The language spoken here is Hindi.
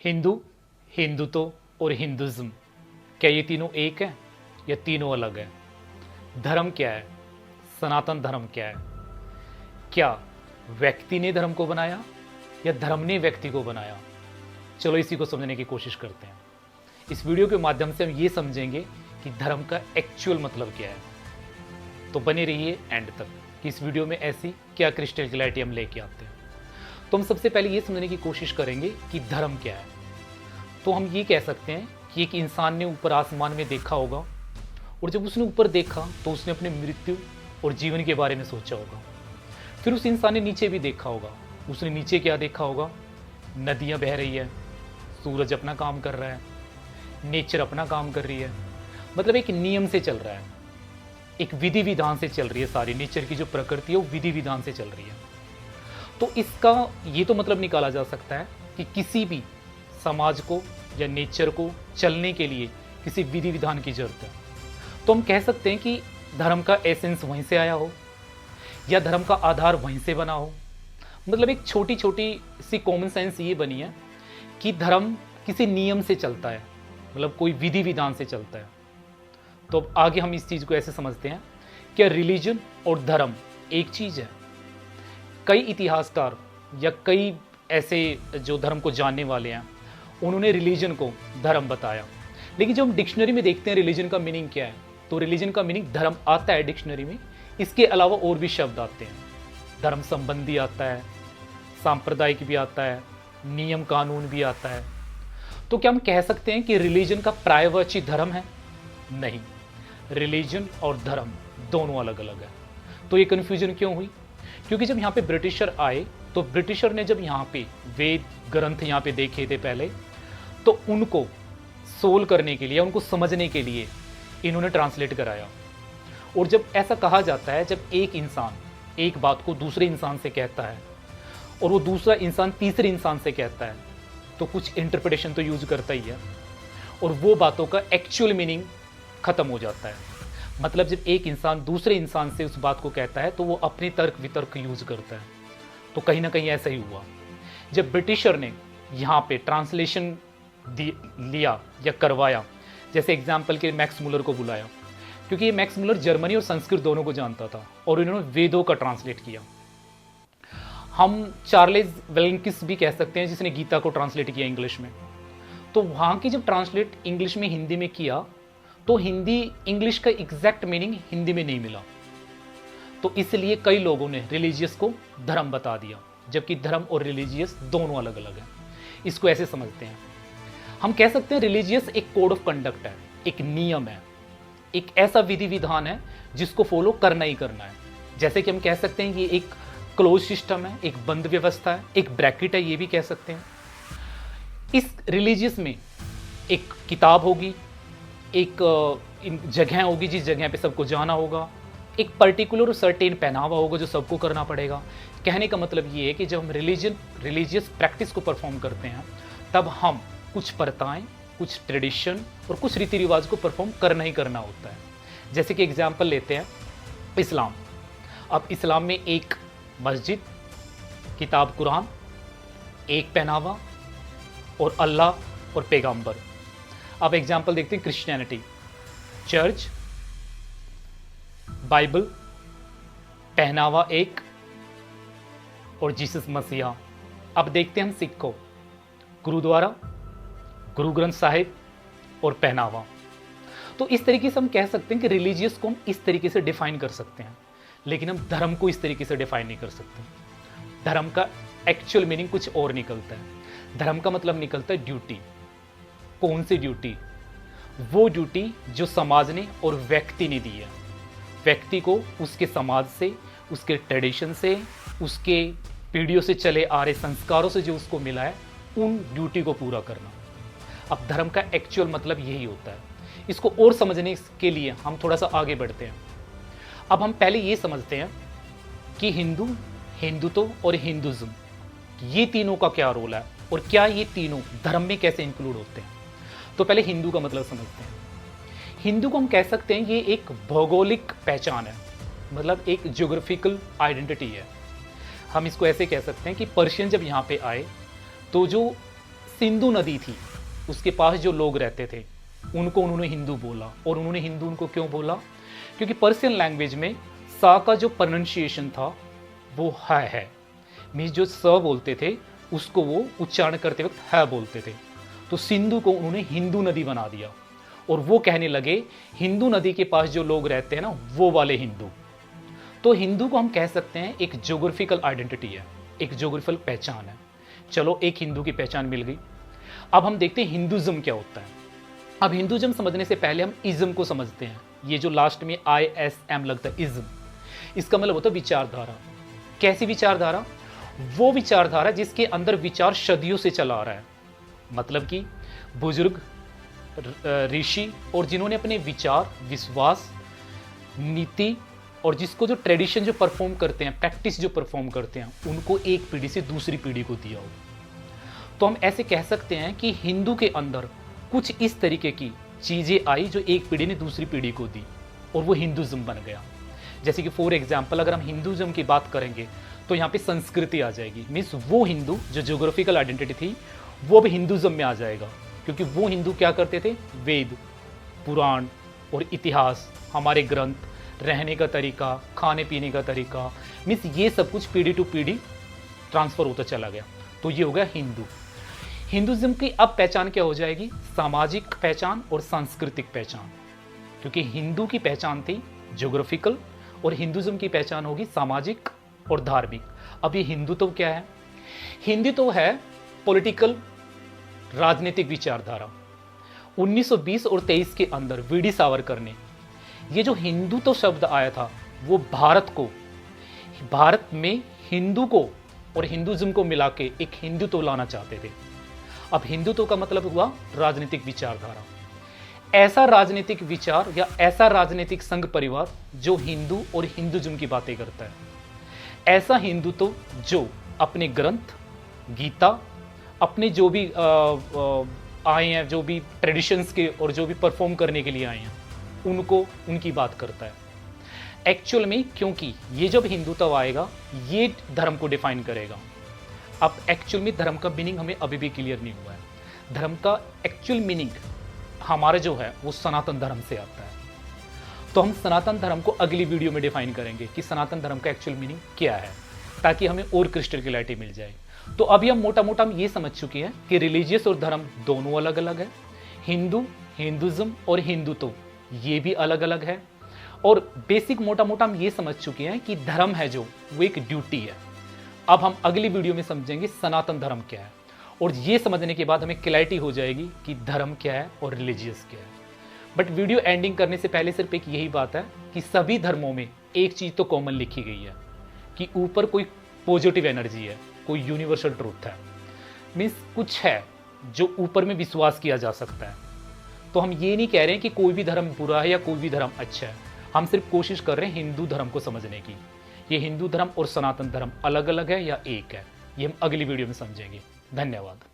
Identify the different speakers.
Speaker 1: हिंदू, हिंदुत्व और हिंदुज़्म, क्या ये तीनों एक हैं या तीनों अलग हैं? धर्म क्या है? सनातन धर्म क्या है? क्या व्यक्ति ने धर्म को बनाया या धर्म ने व्यक्ति को बनाया? चलो इसी को समझने की कोशिश करते हैं। इस वीडियो के माध्यम से हम ये समझेंगे कि धर्म का एक्चुअल मतलब क्या है। तो बने रहिए एंड तक कि इस वीडियो में ऐसी क्या क्रिस्टल क्लैरिटी हम लेके आते हैं। तो हम सबसे पहले ये समझने की कोशिश करेंगे कि धर्म क्या है। तो हम ये कह सकते हैं कि एक इंसान ने ऊपर आसमान में देखा होगा और जब उसने ऊपर देखा तो उसने अपने मृत्यु और जीवन के बारे में सोचा होगा। फिर उस इंसान ने नीचे भी देखा होगा। उसने नीचे क्या देखा होगा? नदियाँ बह रही है, सूरज अपना काम कर रहा है, नेचर अपना काम कर रही है, मतलब एक नियम से चल रहा है, एक विधि विधान से चल रही है। सारी नेचर की जो प्रकृति है वो विधि विधान से चल रही है। तो इसका ये तो मतलब निकाला जा सकता है कि किसी भी समाज को या नेचर को चलने के लिए किसी विधि विधान की जरूरत है। तो हम कह सकते हैं कि धर्म का एसेंस वहीं से आया हो या धर्म का आधार वहीं से बना हो। मतलब एक छोटी छोटी सी कॉमन सेंस ये बनी है कि धर्म किसी नियम से चलता है, मतलब कोई विधि विधान से चलता है। तो अब आगे हम इस चीज़ को ऐसे समझते हैं कि रिलीजन और धर्म एक चीज़ है। कई इतिहासकार या कई ऐसे जो धर्म को जानने वाले हैं उन्होंने रिलीजन को धर्म बताया। लेकिन जब हम डिक्शनरी में देखते हैं रिलीजन का मीनिंग क्या है, तो रिलीजन का मीनिंग धर्म आता है डिक्शनरी में। इसके अलावा और भी शब्द आते हैं। धर्म संबंधी आता है, सांप्रदायिक भी आता है, नियम कानून भी आता है। तो क्या हम कह सकते हैं कि रिलीजन का पर्यायवाची धर्म है? नहीं, रिलीजन और धर्म दोनों अलग अलग है। तो ये कन्फ्यूजन क्यों हुई? क्योंकि जब यहाँ पे ब्रिटिशर आए तो ब्रिटिशर ने जब यहाँ पे वेद ग्रंथ यहाँ पे देखे थे पहले, तो उनको सोल करने के लिए, उनको समझने के लिए इन्होंने ट्रांसलेट कराया। और जब ऐसा कहा जाता है, जब एक इंसान एक बात को दूसरे इंसान से कहता है और वो दूसरा इंसान तीसरे इंसान से कहता है, तो कुछ इंटरप्रिटेशन तो यूज करता ही है और वो बातों का एक्चुअल मीनिंग खत्म हो जाता है। मतलब जब एक इंसान दूसरे इंसान से उस बात को कहता है तो वो अपने तर्क वितर्क यूज करता है। तो कहीं ना कहीं ऐसा ही हुआ। जब ब्रिटिशर ने यहाँ पे ट्रांसलेशन लिया या करवाया, जैसे एग्जाम्पल के मैक्स मुलर को बुलाया, क्योंकि ये मैक्स मुलर जर्मनी और संस्कृत दोनों को जानता था और इन्होंने वेदों का ट्रांसलेट किया। हम चार्लेस वेलंकिस भी कह सकते हैं जिसने गीता को ट्रांसलेट किया इंग्लिश में। तो वहाँ की जब ट्रांसलेट इंग्लिश में हिंदी में किया तो हिंदी इंग्लिश का एग्जैक्ट मीनिंग हिंदी में नहीं मिला। तो इसलिए कई लोगों ने रिलीजियस को धर्म बता दिया, जबकि धर्म और रिलीजियस दोनों अलग अलग हैं। इसको ऐसे समझते हैं। हम कह सकते हैं रिलीजियस एक कोड ऑफ कंडक्ट है, एक नियम है, एक ऐसा विधि विधान है जिसको फॉलो करना ही करना है। जैसे कि हम कह सकते हैं ये एक क्लोज सिस्टम है, एक बंद व्यवस्था है, एक ब्रैकेट है, ये भी कह सकते हैं। इस रिलीजियस में एक किताब होगी, एक जगह होगी जिस जगह पे सबको जाना होगा, एक पर्टिकुलर सर्टेन पहनावा होगा जो सबको करना पड़ेगा। कहने का मतलब ये है कि जब हम रिलीजियस प्रैक्टिस को परफॉर्म करते हैं तब हम कुछ प्रथाएं, कुछ ट्रेडिशन और कुछ रीति रिवाज को परफॉर्म करना ही करना होता है। जैसे कि एग्जाम्पल लेते हैं इस्लाम। अब इस्लाम में एक मस्जिद, किताब कुरान, एक पहनावा और अल्लाह और पैगंबर। अब एग्जाम्पल देखते हैं क्रिश्चियनिटी, चर्च, बाइबल, पहनावा एक और जीसस मसीहा। अब देखते हैं हम सिख को, गुरुद्वारा, गुरु ग्रंथ साहिब और पहनावा। तो इस तरीके से हम कह सकते हैं कि रिलीजियस को हम इस तरीके से डिफाइन कर सकते हैं, लेकिन हम धर्म को इस तरीके से डिफाइन नहीं कर सकते। धर्म का एक्चुअल मीनिंग कुछ और निकलता है। धर्म का मतलब निकलता है ड्यूटी। कौन सी ड्यूटी? वो ड्यूटी जो समाज ने और व्यक्ति ने दी है। व्यक्ति को उसके समाज से, उसके ट्रेडिशन से, उसके पीढ़ियों से चले आ रहे संस्कारों से जो उसको मिला है, उन ड्यूटी को पूरा करना। अब धर्म का एक्चुअल मतलब यही होता है। इसको और समझने के लिए हम थोड़ा सा आगे बढ़ते हैं। अब हम पहले ये समझते हैं कि हिंदू, हिंदुत्व और हिंदुज़्म, ये तीनों का क्या रोल है और क्या ये तीनों धर्म में कैसे इंक्लूड होते हैं। तो पहले हिंदू का मतलब समझते हैं। हिंदू को हम कह सकते हैं ये एक भौगोलिक पहचान है, मतलब एक ज्योग्राफिकल आइडेंटिटी है। हम इसको ऐसे कह सकते हैं कि पर्शियन जब यहाँ पे आए तो जो सिंधु नदी थी उसके पास जो लोग रहते थे उनको उन्होंने हिंदू बोला। और उन्होंने हिंदू उनको क्यों बोला? क्योंकि पर्शियन लैंग्वेज में सा का जो प्रोनाउंसिएशन था वो है। मीन्स जो स बोलते थे उसको वो उच्चारण करते वक्त है बोलते थे। तो सिंधु को उन्होंने हिंदू नदी बना दिया और वो कहने लगे हिंदू नदी के पास जो लोग रहते हैं ना वो वाले हिंदू। तो हिंदू को हम कह सकते हैं एक ज्योग्राफिकल आइडेंटिटी है, एक ज्योग्राफिकल पहचान है। चलो एक हिंदू की पहचान मिल गई। अब हम देखते हैं हिंदुज्म क्या होता है। अब हिंदुज्म समझने से पहले हम इज्म को समझते हैं। ये जो लास्ट में ISM लगता है इज्म, इसका मतलब होता है विचारधारा। कैसी विचारधारा? वो विचारधारा जिसके अंदर विचार सदियों से चला आ रहा है। मतलब कि बुजुर्ग, ऋषि और जिन्होंने अपने विचार, विश्वास, नीति और जिसको जो ट्रेडिशन जो परफॉर्म करते हैं, प्रैक्टिस जो परफॉर्म करते हैं, उनको एक पीढ़ी से दूसरी पीढ़ी को दिया हो। तो हम ऐसे कह सकते हैं कि हिंदू के अंदर कुछ इस तरीके की चीज़ें आई जो एक पीढ़ी ने दूसरी पीढ़ी को दी और वो हिंदुज्म बन गया। जैसे कि फॉर एग्जाम्पल अगर हम हिंदुज्म की बात करेंगे तो यहाँ पे संस्कृति आ जाएगी। मीन्स वो हिंदू जो ज्योग्राफिकल आइडेंटिटी थी वो भी हिंदुज्म में आ जाएगा, क्योंकि वो हिंदू क्या करते थे? वेद, पुराण और इतिहास, हमारे ग्रंथ, रहने का तरीका, खाने पीने का तरीका, मीन्स ये सब कुछ पीढ़ी टू पीढ़ी ट्रांसफर होता चला गया। तो ये हो गया हिंदू। हिंदुज्म की अब पहचान क्या हो जाएगी? सामाजिक पहचान और सांस्कृतिक पहचान। क्योंकि हिंदू की पहचान थी ज्योग्राफिकल और हिंदुज्म की पहचान होगी सामाजिक और धार्मिक। अब ये हिंदुत्व क्या है? हिंदुत्व है पॉलिटिकल, राजनीतिक विचारधारा। 1920 और 23 के अंदर वीडी सावरकर ने ये जो हिंदुत्व शब्द आया था वो भारत में हिंदू को और हिंदुज्म को मिला के एक हिंदुत्व लाना चाहते थे। अब हिंदुत्व का मतलब हुआ राजनीतिक विचारधारा। ऐसा राजनीतिक विचार या ऐसा राजनीतिक संघ परिवार जो हिंदू और हिंदुज्म की बातें करता है। ऐसा हिंदुत्व जो अपने ग्रंथ, गीता, अपने जो भी आए हैं, जो भी ट्रेडिशंस के और जो भी परफॉर्म करने के लिए आए हैं, उनको उनकी बात करता है एक्चुअल में। क्योंकि ये जब हिंदुत्व आएगा ये धर्म को डिफाइन करेगा। अब एक्चुअल में धर्म का मीनिंग हमें अभी भी क्लियर नहीं हुआ है। धर्म का एक्चुअल मीनिंग हमारा जो है वो सनातन धर्म से आता है। तो हम सनातन धर्म को अगली वीडियो में डिफाइन करेंगे कि सनातन धर्म का एक्चुअल मीनिंग क्या है, ताकि हमें और क्रिस्टल क्लैरिटी मिल जाए। तो अभी हम मोटा मोटा हम ये समझ चुके हैं कि रिलीजियस और धर्म दोनों अलग अलग है। हिंदू, हिंदुज्म और हिंदुत्व ये भी अलग अलग है। और बेसिक मोटा मोटा हम ये समझ चुके हैं कि धर्म है जो वो एक ड्यूटी है। अब हम अगली वीडियो में समझेंगे सनातन धर्म क्या है, और ये समझने के बाद हमें क्लैरिटी हो जाएगी कि धर्म क्या है और रिलीजियस क्या है। बट वीडियो एंडिंग करने से पहले सिर्फ एक यही बात है कि सभी धर्मों में एक चीज़ तो कॉमन लिखी गई है कि ऊपर कोई पॉजिटिव एनर्जी है, कोई यूनिवर्सल ट्रूथ है। मीन्स कुछ है जो ऊपर में विश्वास किया जा सकता है। तो हम ये नहीं कह रहे हैं कि कोई भी धर्म बुरा है या कोई भी धर्म अच्छा है। हम सिर्फ कोशिश कर रहे हैं हिंदू धर्म को समझने की। ये हिंदू धर्म और सनातन धर्म अलग अलग है या एक है, ये हम अगली वीडियो में समझेंगे। धन्यवाद।